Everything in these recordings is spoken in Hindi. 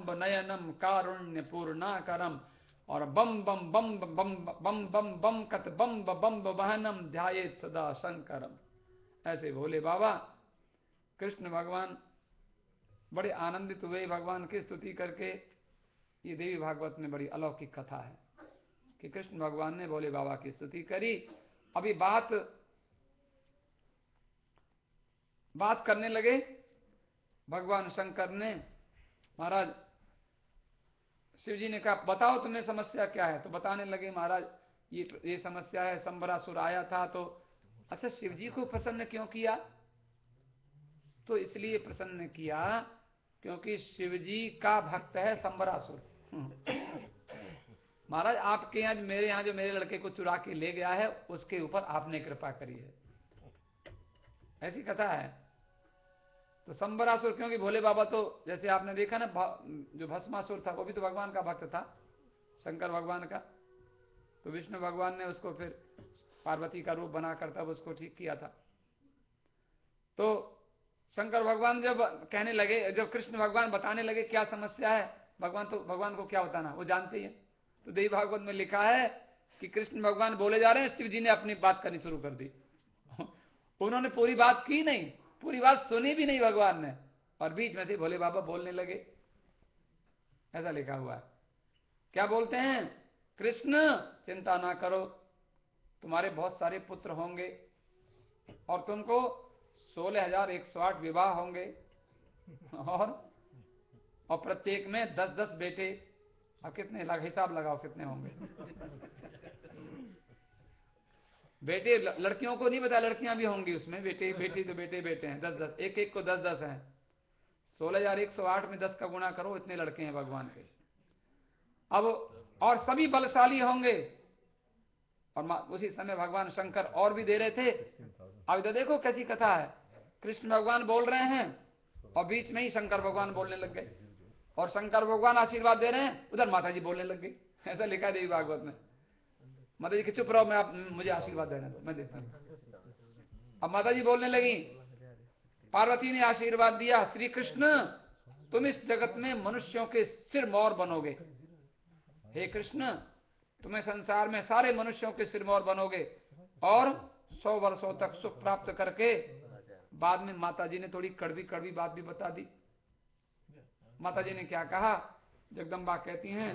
लंब नयनम कारुण्य पूर्णाकरम, और बम बम बम बम बम बम बम कत बम बम वहनम ध्यायेत सदा शंकरम। ऐसे भोले बाबा कृष्ण भगवान बड़े आनंदित हुए भगवान की स्तुति करके। ये देवी भागवत में बड़ी अलौकिक कथा है कि कृष्ण भगवान ने भोले बाबा की स्तुति करी। अभी बात करने लगे भगवान शंकर ने। महाराज शिव जी ने कहा बताओ तुम्हें समस्या क्या है। तो बताने लगे महाराज ये समस्या है, संबरासुर आया था। तो अच्छा शिव जी को प्रसन्न क्यों किया? तो इसलिए प्रसन्न किया क्योंकि शिव जी का भक्त है संबरासुर। महाराज आपके यहाँ मेरे यहाँ जो मेरे लड़के को चुरा के ले गया है उसके ऊपर आपने कृपा करी है, ऐसी कथा है। तो संबरासुर क्योंकि भोले बाबा तो जैसे आपने देखा ना, जो भस्मासुर था वो भी तो भगवान का भक्त था, शंकर भगवान का। तो विष्णु भगवान ने उसको फिर पार्वती का रूप बनाकर तब उसको ठीक किया था। तो शंकर भगवान जब कहने लगे, जब कृष्ण भगवान बताने लगे क्या समस्या है, भगवान को क्या बताना, वो जानते ही है। तो देवी भागवत में लिखा है कि कृष्ण भगवान बोले जा रहे हैं, शिव जी ने अपनी बात करनी शुरू कर दी। उन्होंने पूरी बात की नहीं, पूरी बात सुनी भी नहीं भगवान ने, और बीच में से भोले बाबा बोलने लगे, ऐसा लिखा हुआ है। क्या बोलते हैं? कृष्ण चिंता ना करो, तुम्हारे बहुत सारे पुत्र होंगे और तुमको 16,108 विवाह होंगे, और प्रत्येक में 10-10 बेटे। अब कितने हिसाब लगाओ कितने होंगे। बेटे लड़कियों को नहीं बता, लड़कियां भी होंगी उसमें, बेटे बेटी तो बेटे हैं 10-10, एक को 10-10 हैं। 16,108 में 10 का गुणा करो, इतने लड़के हैं भगवान के। अब और सभी बलशाली होंगे। और उसी समय भगवान शंकर और भी दे रहे थे। अब इधर देखो कैसी कथा है, कृष्ण भगवान बोल रहे हैं और बीच में ही शंकर भगवान बोलने लग गए, और शंकर भगवान आशीर्वाद दे रहे हैं, उधर माता जी बोलने लग गई। ऐसा लिखा है देवी भागवत में। माता जी कि चुप रहो, मुझे आशीर्वाद देना दो, मैं देता हूं। अब माता जी बोलने लगी, पार्वती ने आशीर्वाद दिया, श्री कृष्ण तुम इस जगत में मनुष्यों के सिरमौर बनोगे। हे कृष्ण तुम्हें संसार में सारे मनुष्यों के सिरमौर बनोगे, और 100 वर्षों तक सुख प्राप्त करके। बाद में माता जी ने थोड़ी कड़वी कड़वी बात भी बता दी। माता जी ने क्या कहा? जगदम्बा कहती हैं,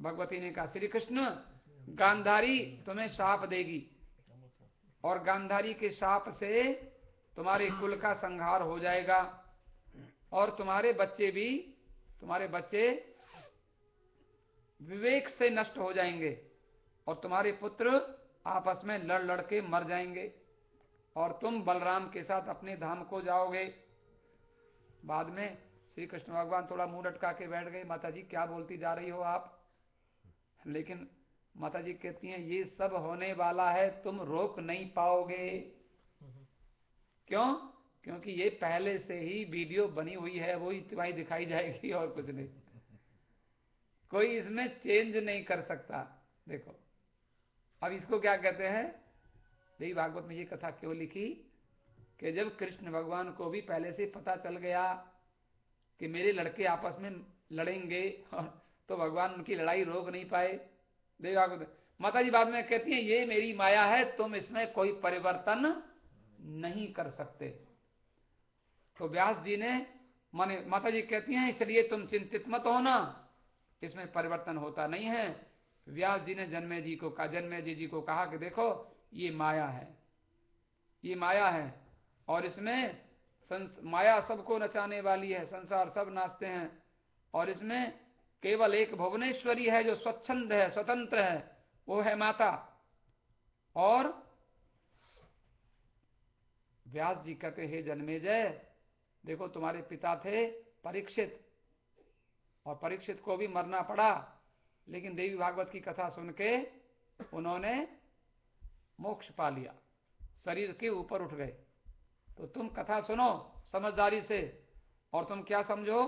भगवती ने कहा श्री कृष्ण गांधारी तुम्हें शाप देगी, और गांधारी के शाप से तुम्हारे कुल का संहार हो जाएगा, और तुम्हारे बच्चे विवेक से नष्ट हो जाएंगे, और तुम्हारे पुत्र आपस में लड़ लड़ के मर जाएंगे, और तुम बलराम के साथ अपने धाम को जाओगे। बाद में श्री कृष्ण भगवान थोड़ा मुंह लटका के बैठ गए। माता जी क्या बोलती जा रही हो आप? लेकिन माता जी कहती हैं ये सब होने वाला है, तुम रोक नहीं पाओगे। क्यों? क्योंकि ये पहले से ही वीडियो बनी हुई है, वो ही दिखाई जाएगी और कुछ नहीं, कोई इसमें चेंज नहीं कर सकता। देखो अब इसको क्या कहते हैं, देवी भागवत में ये कथा क्यों लिखी कि जब कृष्ण भगवान को भी पहले से पता चल गया कि मेरे लड़के आपस में लड़ेंगे, तो भगवान उनकी लड़ाई रोक नहीं पाए। देवी भागवत माता जी बाद में कहती हैं ये मेरी माया है, तुम इसमें कोई परिवर्तन नहीं कर सकते। तो व्यास जी ने माने माता जी कहती हैं इसलिए तुम चिंतित मत होना, इसमें परिवर्तन होता नहीं है। व्यास जी ने जन्मे जी को कहा कि देखो ये माया है, ये माया है, और इसमें माया सबको नचाने वाली है, संसार सब नाचते हैं, और इसमें केवल एक भुवनेश्वरी है जो स्वच्छंद है, स्वतंत्र है, वो है माता। और व्यास जी कहते हे जन्मेजय, देखो तुम्हारे पिता थे परीक्षित, और परीक्षित को भी मरना पड़ा, लेकिन देवी भागवत की कथा सुन के उन्होंने मोक्ष पा लिया, शरीर के ऊपर उठ गए। तो तुम कथा सुनो समझदारी से, और तुम क्या समझो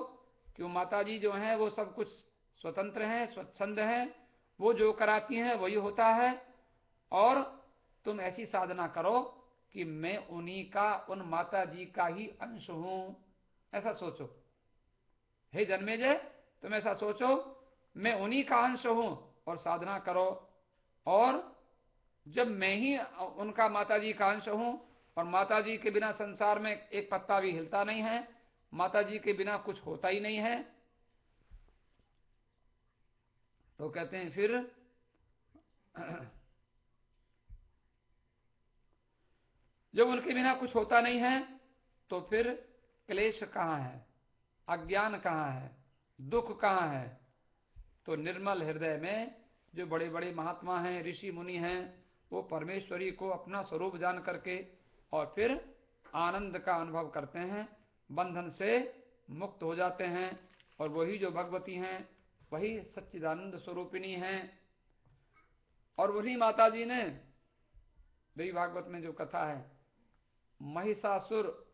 कि माता जी जो हैं वो सब कुछ स्वतंत्र हैं, स्वच्छंद हैं, वो जो कराती हैं वही होता है, और तुम ऐसी साधना करो कि मैं उन्हीं का, उन माता जी का ही अंश हूं, ऐसा सोचो। हे जन्मेजय तुम ऐसा सोचो मैं उन्हीं का अंश हूं और साधना करो, और जब मैं ही उनका माताजी का अंश हूं और माताजी के बिना संसार में एक पत्ता भी हिलता नहीं है, माताजी के बिना कुछ होता ही नहीं है, तो कहते हैं फिर जब उनके बिना कुछ होता नहीं है तो फिर क्लेश कहां है, अज्ञान कहां है, दुख कहां है। तो निर्मल हृदय में जो बड़े बड़े महात्मा हैं, ऋषि मुनि हैं, वो परमेश्वरी को अपना स्वरूप जान करके और फिर आनंद का अनुभव करते हैं, बंधन से मुक्त हो जाते हैं, और वही जो भगवती हैं वही सच्चिदानंद स्वरूपिणी हैं। और वही माताजी ने देवी भागवत में जो कथा है, महिषासुर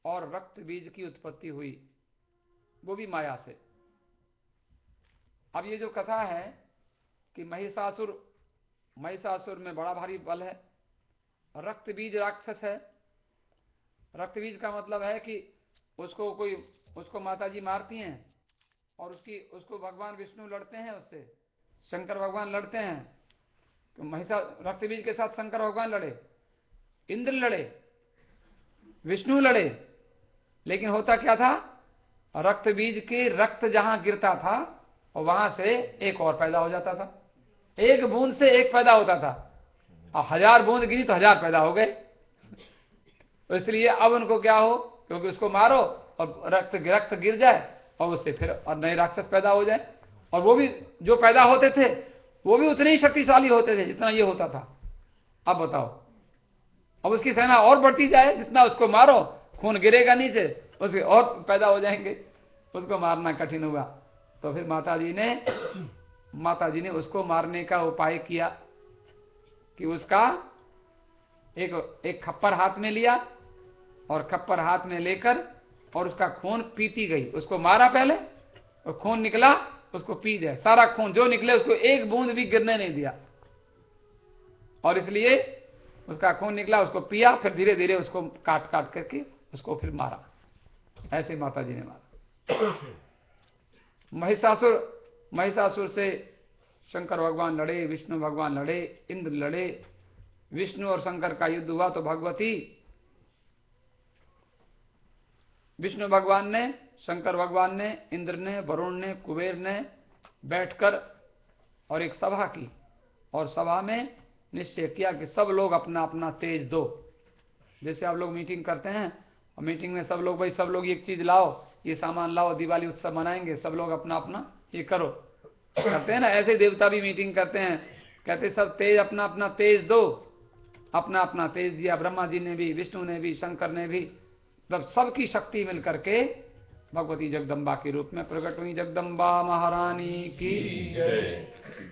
और रक्त बीज की उत्पत्ति हुई, वो भी माया से। अब ये जो कथा है कि महिषासुर में बड़ा भारी बल है, रक्त बीज राक्षस है। रक्त बीज का मतलब है कि उसको माताजी मारती हैं और उसको भगवान विष्णु लड़ते हैं, उससे शंकर भगवान लड़ते हैं। तो रक्त बीज के साथ शंकर भगवान लड़े, इंद्र लड़े, विष्णु लड़े, लेकिन होता क्या था, रक्त बीज के रक्त जहां गिरता था और वहां से एक और पैदा हो जाता था। एक बूंद से एक पैदा होता था, और 1000 बूंद गिरी तो 1000 पैदा हो गए। तो इसलिए अब उनको क्या हो, क्योंकि उसको मारो और रक्त गिर जाए और उससे फिर और नए राक्षस पैदा हो जाए, और वो भी जो पैदा होते थे वो भी उतने ही शक्तिशाली होते थे जितना ये होता था। अब बताओ, अब उसकी सेना और बढ़ती जाए, जितना उसको मारो खून गिरेगा नीचे, उसके और पैदा हो जाएंगे, उसको मारना कठिन हुआ। तो फिर माताजी ने उसको मारने का उपाय किया कि उसका एक खप्पर हाथ में लिया, और खप्पर हाथ में लेकर और उसका खून पीती गई। उसको मारा पहले और खून निकला, उसको पी जाए, सारा खून जो निकले उसको एक बूंद भी गिरने नहीं दिया, और इसलिए उसका खून निकला, उसको पिया, फिर धीरे धीरे उसको काट काट करके उसको फिर मारा। ऐसे माताजी ने मारा। महिषासुर से शंकर भगवान लड़े, विष्णु भगवान लड़े, इंद्र लड़े, विष्णु और शंकर का युद्ध हुआ तो विष्णु भगवान ने, शंकर भगवान ने, इंद्र ने, वरुण ने, कुबेर ने बैठकर और एक सभा की, और सभा में निश्चय किया कि सब लोग अपना अपना तेज दो। जैसे आप लोग मीटिंग करते हैं और मीटिंग में सब लोग, भाई सब लोग एक चीज लाओ, ये सामान लाओ, दिवाली उत्सव मनाएंगे, सब लोग अपना अपना ये करो, करते हैं ना। ऐसे देवता भी मीटिंग करते हैं, कहते सब तेज अपना अपना तेज दो, अपना अपना तेज दिया। ब्रह्मा जी ने भी, विष्णु ने भी, शंकर ने भी, तब सबकी शक्ति मिल करके भगवती जगदम्बा के रूप में प्रकट हुई। जगदम्बा महारानी की।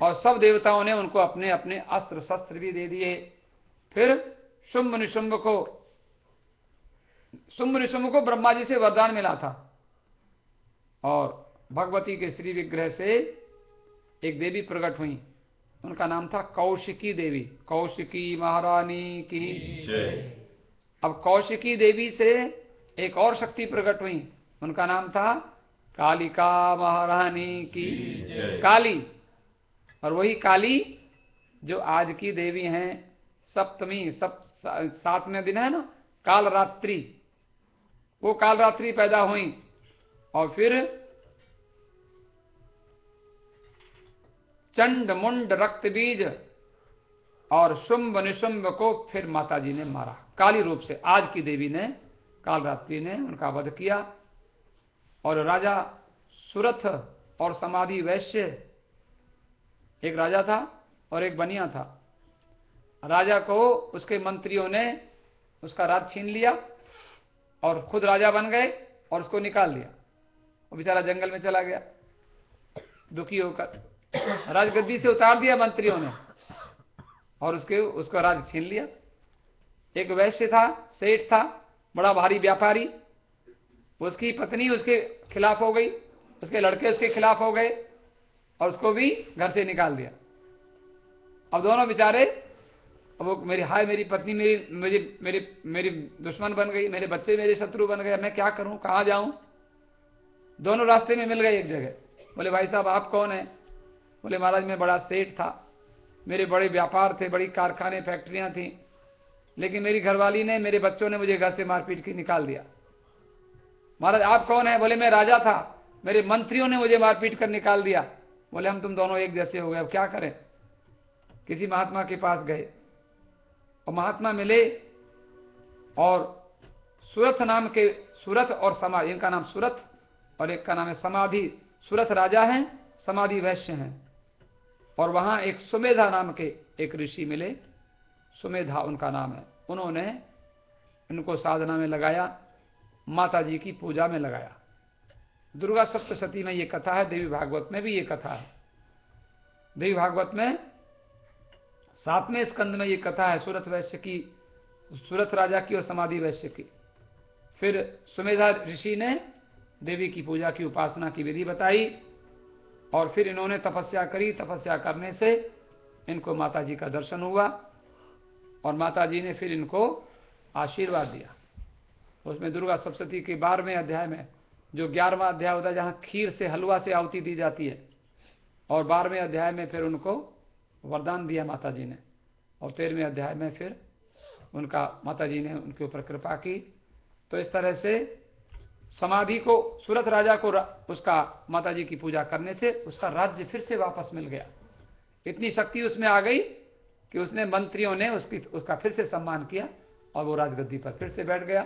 और सब देवताओं ने उनको अपने अपने अस्त्र शस्त्र भी दे दिए। फिर शुंभ निशुंभ को ब्रह्मा जी से वरदान मिला था, और भगवती के श्री विग्रह से एक देवी प्रकट हुई, उनका नाम था कौशिकी देवी। कौशिकी महारानी की। अब कौशिकी देवी से एक और शक्ति प्रकट हुई, उनका नाम था कालिका महारानी की। काली, और वही काली जो आज की देवी हैं, सप्तमी, 7वें दिन है ना, कालरात्रि, वो कालरात्रि पैदा हुई। और फिर चंड मुंड रक्त बीज और शुंभ निशुंभ को फिर माताजी ने मारा काली रूप से। आज की देवी ने, कालरात्रि ने उनका वध किया। और राजा सुरथ और समाधि वैश्य, एक राजा था और एक बनिया था। राजा को उसके मंत्रियों ने उसका राज छीन लिया और खुद राजा बन गए और उसको निकाल लिया। वो बेचारा जंगल में चला गया दुखी होकर। राजगद्दी से उतार दिया मंत्रियों ने और उसका राज छीन लिया। एक वैश्य था, सेठ था, बड़ा भारी व्यापारी, उसकी पत्नी उसके खिलाफ हो गई, उसके लड़के उसके खिलाफ हो गए और उसको भी घर से निकाल दिया। अब दोनों बेचारे, वो मेरी पत्नी मेरी दुश्मन बन गई, मेरे बच्चे मेरे शत्रु बन गए, मैं क्या करूं, कहां जाऊं। दोनों रास्ते में मिल गए एक जगह। बोले भाई साहब आप कौन हैं? बोले महाराज मैं बड़ा सेठ था, मेरे बड़े व्यापार थे, बड़ी कारखाने फैक्ट्रियां थी, लेकिन मेरी घरवाली ने, मेरे बच्चों ने मुझे घर से मारपीट के निकाल दिया। महाराज आप कौन है? बोले मैं राजा था, मेरे मंत्रियों ने मुझे मारपीट कर निकाल दिया। बोले हम तुम दोनों एक जैसे हो गए, अब क्या करें? किसी महात्मा के पास गए और महात्मा मिले, और सूरत नाम के, सूरत और समाधि, इनका नाम सूरत और एक का नाम है समाधि। सूरत राजा हैं, समाधि वैश्य हैं। और वहां एक सुमेधा नाम के एक ऋषि मिले, सुमेधा उनका नाम है। उन्होंने इनको साधना में लगाया, माता जी की पूजा में लगाया। दुर्गा सप्तशती में ये कथा है, देवी भागवत में भी ये कथा है। देवी भागवत में 7वें स्कंद में ये कथा है, सूरत वैश्य की, सूरत राजा की और समाधि वैश्य की। फिर सुमेधा ऋषि ने देवी की पूजा की, उपासना की विधि बताई, और फिर इन्होंने तपस्या करी। तपस्या करने से इनको माता जी का दर्शन हुआ, और माता जी ने फिर इनको आशीर्वाद दिया। उसमें दुर्गा सप्तशती के 12वें अध्याय में, जो 11वां अध्याय होता है जहाँ खीर से, हलवा से आहुति दी जाती है, और 12वें अध्याय में फिर उनको वरदान दिया माता जी ने, और 13वें अध्याय में फिर उनका, माता जी ने उनके ऊपर कृपा की। तो इस तरह से समाधि को, सूरत राजा को उसका माता जी की पूजा करने से उसका राज्य फिर से वापस मिल गया। इतनी शक्ति उसमें आ गई कि उसने, मंत्रियों ने उसका फिर से सम्मान किया, और वो राजगद्दी पर फिर से बैठ गया।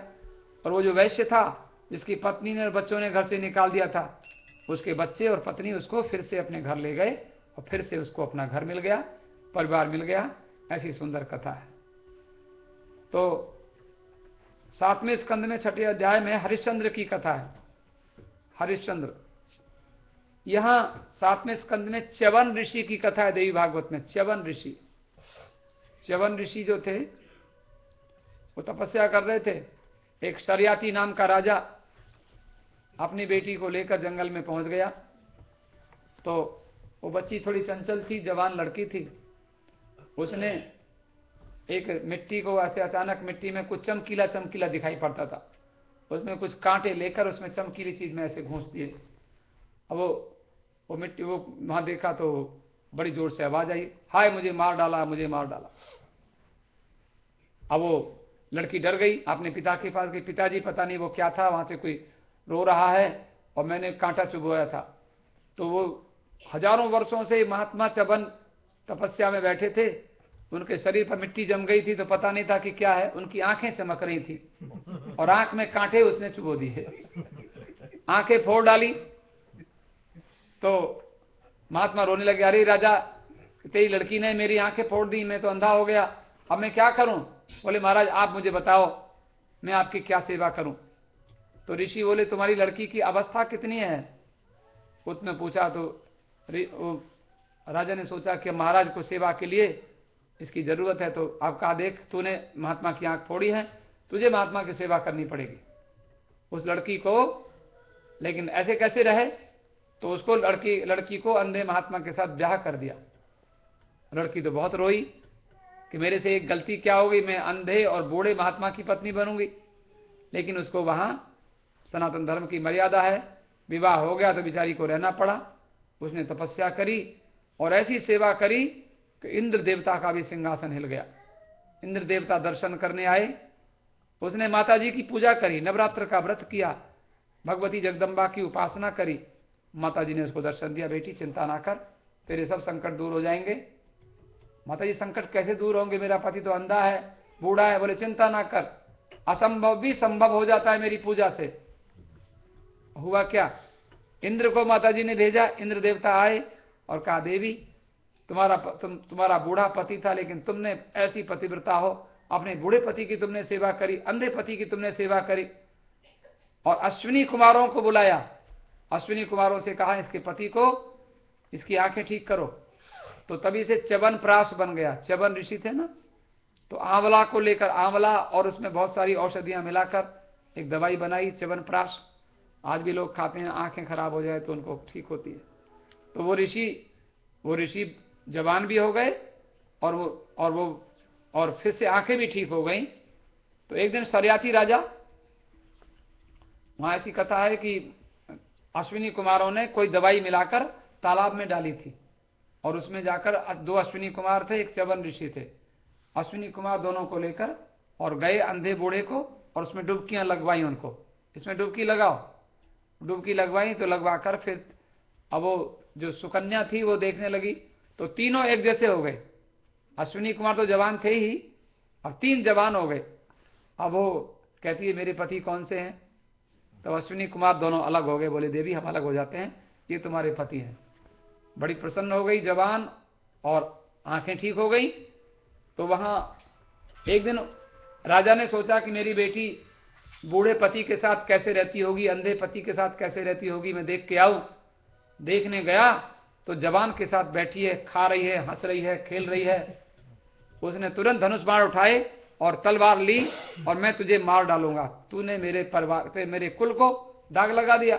और वो जो वैश्य था, जिसकी पत्नी ने और बच्चों ने घर से निकाल दिया था, उसके बच्चे और पत्नी उसको फिर से अपने घर ले गए, और फिर से उसको अपना घर मिल गया, परिवार मिल गया। ऐसी सुंदर कथा है। तो 7वें स्कंद में 6ठे अध्याय में हरिश्चंद्र की कथा है। हरिश्चंद्र, यहां 7वें स्कंद में च्यवन ऋषि की कथा है। देवी भागवत में च्यवन ऋषि, च्यवन ऋषि जो थे वो तपस्या कर रहे थे। एक शर्याती नाम का राजा अपनी बेटी को लेकर जंगल में पहुंच गया। तो वो बच्ची थोड़ी चंचल थी, जवान लड़की थी। उसने एक मिट्टी को ऐसे, अचानक मिट्टी में कुछ चमकीला चमकीला दिखाई पड़ता था, उसमें कुछ कांटे लेकर उसमें चमकीली चीज में ऐसे घूंस दिए। अब वो मिट्टी, वो वहां देखा तो बड़ी जोर से आवाज आई, हाय मुझे मार डाला, मुझे मार डाला। अब वो लड़की डर गई, अपने पिता के पास गई, पिताजी पता नहीं वो क्या था, वहां से कोई रो रहा है और मैंने कांटा चुभवाया था। तो वो हजारों वर्षों से महात्मा च्यवन तपस्या में बैठे थे, उनके शरीर पर मिट्टी जम गई थी, तो पता नहीं था कि क्या है। उनकी आंखें चमक रही थी और आंख में कांटे उसने चुभो दिए, आंखें फोड़ डाली। तो महात्मा रोने लगे, अरे राजा, तेरी लड़की ने मेरी आंखें फोड़ दी, मैं तो अंधा हो गया, अब मैं क्या करूं? बोले महाराज आप मुझे बताओ, मैं आपकी क्या सेवा करूं? तो ऋषि बोले तुम्हारी लड़की की अवस्था कितनी है? उसने पूछा। तो राजा ने सोचा कि महाराज को सेवा के लिए इसकी जरूरत है, तो आप कहा, देख तूने महात्मा की आंख फोड़ी है, तुझे महात्मा की सेवा करनी पड़ेगी। उस लड़की को, लेकिन ऐसे कैसे रहे? तो उसको लड़की को अंधे महात्मा के साथ ब्याह कर दिया। लड़की तो बहुत रोई कि मेरे से एक गलती क्या हो गई, मैं अंधे और बूढ़े महात्मा की पत्नी बनूंगी। लेकिन उसको वहां सनातन धर्म की मर्यादा है, विवाह हो गया तो बेचारी को रहना पड़ा। उसने तपस्या करी और ऐसी सेवा करी कि इंद्र देवता का भी सिंहासन हिल गया। इंद्र देवता दर्शन करने आए। उसने माता जी की पूजा करी, नवरात्र का व्रत किया, भगवती जगदम्बा की उपासना करी। माता जी ने उसको दर्शन दिया, बेटी चिंता ना कर, तेरे सब संकट दूर हो जाएंगे। माता जी, संकट कैसे दूर होंगे, मेरा पति तो अंधा है, बूढ़ा है। बोले चिंता ना कर, असंभव भी संभव हो जाता है मेरी पूजा से। हुआ क्या? इंद्र को माता जी ने भेजा, इंद्र देवता आए और कहा, देवी तुम्हारा बूढ़ा पति था, लेकिन तुमने ऐसी पतिव्रता हो, अपने बूढ़े पति की तुमने सेवा करी, अंधे पति की तुमने सेवा करी। और अश्विनी कुमारों को बुलाया, अश्विनी कुमारों से कहा इसके पति को, इसकी आंखें ठीक करो। तो तभी से च्यवन प्राश बन गया। च्यवन ऋषि थे ना, तो आंवला को लेकर, आंवला और उसमें बहुत सारी औषधियां मिलाकर एक दवाई बनाई, च्यवन प्राश। आज भी लोग खाते हैं, आंखें खराब हो जाए तो उनको ठीक होती है। तो वो ऋषि जवान भी हो गए और फिर से आंखें भी ठीक हो गई। तो एक दिन शर्याती राजा, वहां ऐसी कथा है कि अश्विनी कुमारों ने कोई दवाई मिलाकर तालाब में डाली थी, और उसमें जाकर 2 अश्विनी कुमार थे, एक च्यवन ऋषि थे। अश्विनी कुमार दोनों को लेकर और गए अंधे बूढ़े को, और उसमें डुबकियां लगवाई उनको, इसमें डुबकी लगाओ। डुबकी लगवाई तो लगवाकर फिर अब वो जो सुकन्या थी वो देखने लगी, तो तीनों एक जैसे हो गए। अश्विनी कुमार तो जवान थे ही, अब 3 जवान हो गए। अब वो कहती है मेरे पति कौन से हैं? तो अश्विनी कुमार दोनों अलग हो गए, बोले देवी हम अलग हो जाते हैं, ये तुम्हारे पति हैं। बड़ी प्रसन्न हो गई जवान, और आंखें ठीक हो गई। तो वहां एक दिन राजा ने सोचा कि मेरी बेटी बूढ़े पति के साथ कैसे रहती होगी, अंधे पति के साथ कैसे रहती होगी, मैं देख के आऊं। देखने गया तो जवान के साथ बैठी है, खा रही है, हंस रही है, खेल रही है। उसने तुरंत धनुष बाण उठाए और तलवार ली, और मैं तुझे मार डालूंगा, तूने मेरे परिवार पे, मेरे कुल को दाग लगा दिया।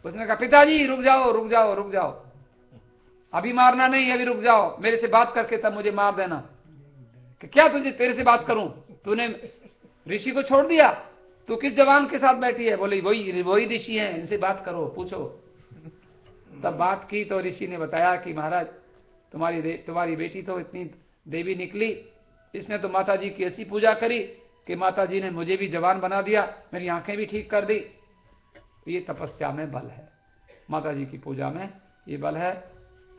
उसने कहा पिताजी रुक जाओ रुक जाओ रुक जाओ, अभी मारना नहीं, अभी रुक जाओ, मेरे से बात करके तब मुझे मार देना। कि क्या तुझे, तेरे से बात करूं? तूने ऋषि को छोड़ दिया, तू किस जवान के साथ बैठी है? बोली वही ऋषि हैं, इनसे बात करो, पूछो। तब बात की तो ऋषि ने बताया कि महाराज तुम्हारी बेटी तो इतनी देवी निकली, इसने तो माता जी की ऐसी पूजा करी कि माता जी ने मुझे भी जवान बना दिया, मेरी आंखें भी ठीक कर दी। ये तपस्या में बल है, माता जी की पूजा में ये बल है।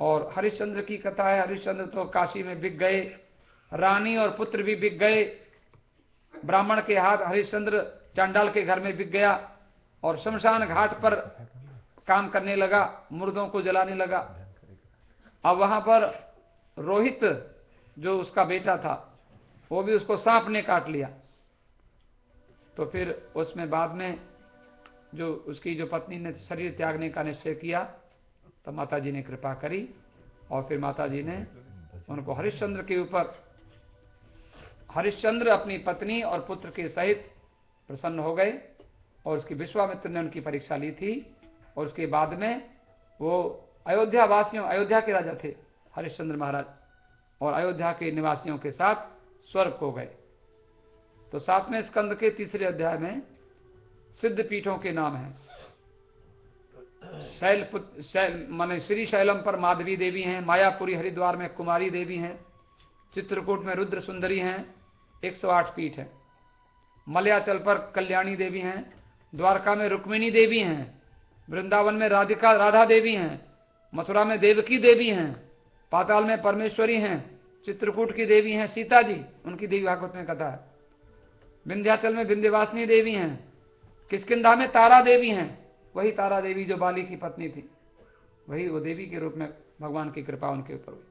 और हरिश्चंद्र की कथा है, हरिश्चंद्र तो काशी में बिक गए, रानी और पुत्र भी बिक गए। ब्राह्मण के हाथ हरिश्चंद्र चांडाल के घर में बिक गया, और शमशान घाट पर काम करने लगा, मुर्दों को जलाने लगा। अब वहां पर रोहित जो उसका बेटा था, वो भी उसको सांप ने काट लिया। तो फिर उसमें बाद में जो उसकी जो पत्नी ने शरीर त्यागने का निश्चय किया, तो माता जी ने कृपा करी, और फिर माता जी ने उनको हरिश्चंद्र के ऊपर, हरिश्चंद्र अपनी पत्नी और पुत्र के सहित प्रसन्न हो गए, और उसकी विश्वामित्र ने उनकी परीक्षा ली थी। और उसके बाद में वो अयोध्या वासियों, अयोध्या के राजा थे हरिश्चंद्र महाराज, और अयोध्या के निवासियों के साथ स्वर्ग को गए। तो 7वें स्कंद के 3रे अध्याय में सिद्ध पीठों के नाम हैं। माने श्री शैलम पर माधवी देवी हैं, मायापुरी हरिद्वार में कुमारी देवी हैं, चित्रकूट में रुद्र सुंदरी हैं, 108 पीठ है। मलयाचल पर कल्याणी देवी हैं, द्वारका में रुक्मिणी देवी हैं, वृंदावन में राधा देवी हैं, मथुरा में देवकी देवी हैं, पाताल में परमेश्वरी हैं, चित्रकूट की देवी हैं सीता जी, उनकी देवी भागवत में कथा है। विंध्याचल में विंध्यवासिनी देवी हैं, किष्किंधा में तारा देवी हैं, वही तारा देवी जो बाली की पत्नी थी, वही वो देवी के रूप में भगवान की कृपा उनके ऊपर हुई।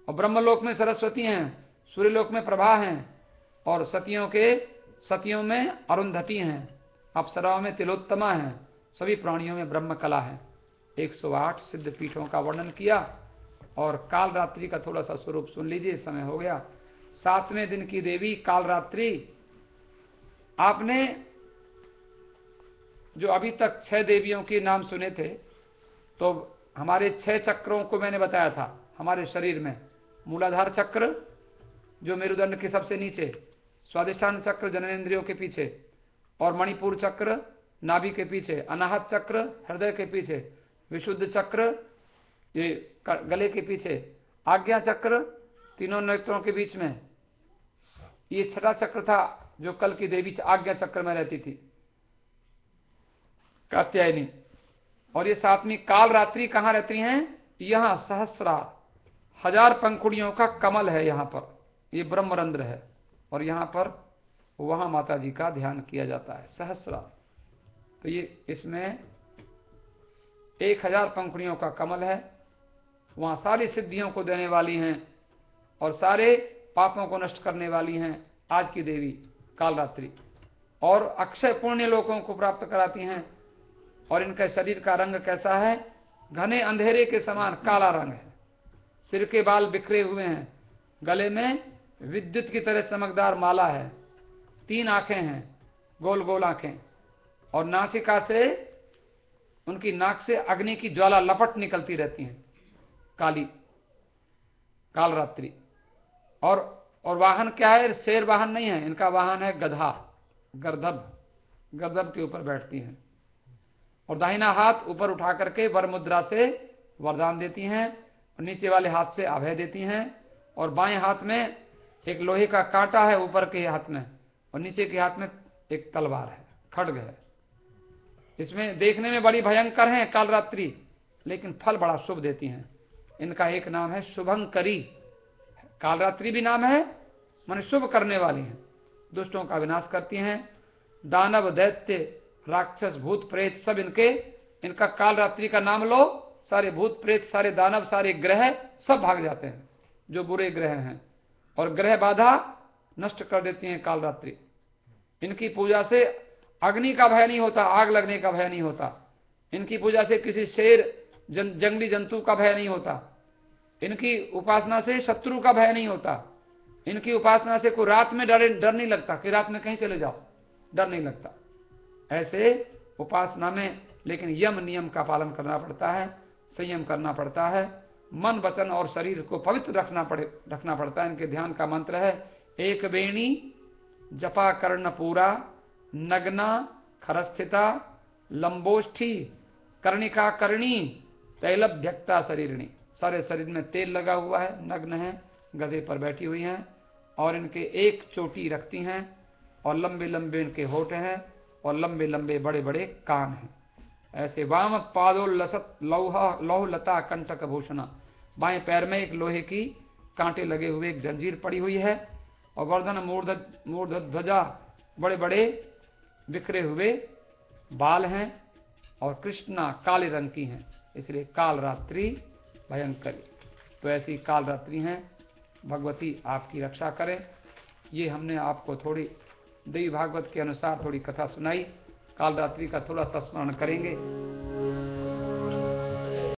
और ब्रह्मलोक में सरस्वती हैं, सूर्यलोक में प्रभा हैं, और सतियों में अरुंधति हैं, अप्सराओं में तिलोत्तमा हैं, सभी प्राणियों में ब्रह्म कला है। 108 सिद्ध पीठों का वर्णन किया। और काल रात्रि का थोड़ा सा स्वरूप सुन लीजिए, समय हो गया। 7वें दिन की देवी काल रात्रि, आपने जो अभी तक 6 देवियों के नाम सुने थे, तो हमारे 6 चक्रों को मैंने बताया था हमारे शरीर में। मूलाधार चक्र जो मेरुदंड के सबसे नीचे, स्वादिष्ठान चक्र जननेंद्रियों के पीछे, और मणिपुर चक्र नाभि के पीछे, अनाहत चक्र हृदय के पीछे, विशुद्ध चक्र ये गले के पीछे, आज्ञा चक्र तीनों नेत्रों के बीच में। ये 6ठा चक्र था जो कल की देवी आज्ञा चक्र में रहती थी, कात्यायनी। और ये 7वीं काल रात्रि कहां रहती हैं? यहां सहस्रार, 1000 पंखुड़ियों का कमल है यहाँ पर, ये ब्रह्मरंध्र है, और यहाँ पर वहां माता जी का ध्यान किया जाता है, सहस्रार। तो ये इसमें 1000 पंखुड़ियों का कमल है, वहां सारी सिद्धियों को देने वाली हैं और सारे पापों को नष्ट करने वाली हैं आज की देवी कालरात्रि, और अक्षय पुण्य लोगों को प्राप्त कराती हैं। और इनका शरीर का रंग कैसा है? घने अंधेरे के समान काला रंग है, सिर के बाल बिखरे हुए हैं, गले में विद्युत की तरह चमकदार माला है, 3 आंखें हैं, गोल गोल आंखें, और नासिका से, उनकी नाक से अग्नि की ज्वाला लपट निकलती रहती हैं, काली कालरात्रि। और वाहन क्या है? शेर वाहन नहीं है, इनका वाहन है गधा, गर्दभ के ऊपर बैठती हैं। और दाहिना हाथ ऊपर उठा करके वर मुद्रा से वरदान देती हैं और नीचे वाले हाथ से अभय देती हैं। और बाएं हाथ में एक लोहे का कांटा है ऊपर के हाथ में, और नीचे के हाथ में एक तलवार है, खड्ग है। इसमें देखने में बड़ी भयंकर है कालरात्रि, लेकिन फल बड़ा शुभ देती हैं। इनका एक नाम है शुभंकरी। कालरात्रि भी नाम है, माने शुभ करने वाली हैं, दुष्टों का विनाश करती हैं। दानव दैत्य राक्षस भूत प्रेत सब इनका कालरात्रि का नाम लो, सारे भूत प्रेत सारे दानव सारे ग्रह सब भाग जाते हैं जो बुरे ग्रह हैं, और ग्रह बाधा नष्ट कर देती हैं कालरात्रि। इनकी पूजा से अग्नि का भय नहीं होता, आग लगने का भय नहीं होता। इनकी पूजा से किसी शेर जंगली जंतु का भय नहीं होता। इनकी उपासना से शत्रु का भय नहीं होता। इनकी उपासना से कोई रात में डर नहीं लगता कि रात में कहीं चले जाओ, डर नहीं लगता। ऐसे उपासना में लेकिन यम नियम का पालन करना पड़ता है, संयम करना पड़ता है, मन वचन और शरीर को पवित्र रखना पड़ता है। इनके ध्यान का मंत्र है एक वेणी जपा कर्ण पूरा, नग्ना खरस्थिता लंबोष्ठी कर्णिका करणी तैलभ्यक्ता शरीरणी। सारे शरीर में तेल लगा हुआ है, नग्न है, गधे पर बैठी हुई हैं, और इनके एक चोटी रखती हैं, और लंबे लंबे इनके होठ हैं, और लंबे लंबे बड़े बड़े कान हैं। ऐसे वाम पादोल्लसत लौह लता कंटक भूषणा। बाएं पैर में एक लोहे की कांटे लगे हुए एक जंजीर पड़ी हुई है, और वर्धन मूर्ध ध्वजा, बड़े बड़े बिखरे हुए बाल हैं, और कृष्णा काले रंग की हैं, इसलिए कालरात्रि भयंकरी। तो ऐसी कालरात्रि हैं, भगवती आपकी रक्षा करें। ये हमने आपको थोड़ी देवी भागवत के अनुसार थोड़ी कथा सुनाई, कालरात्रि का थोड़ा सा स्मरण करेंगे।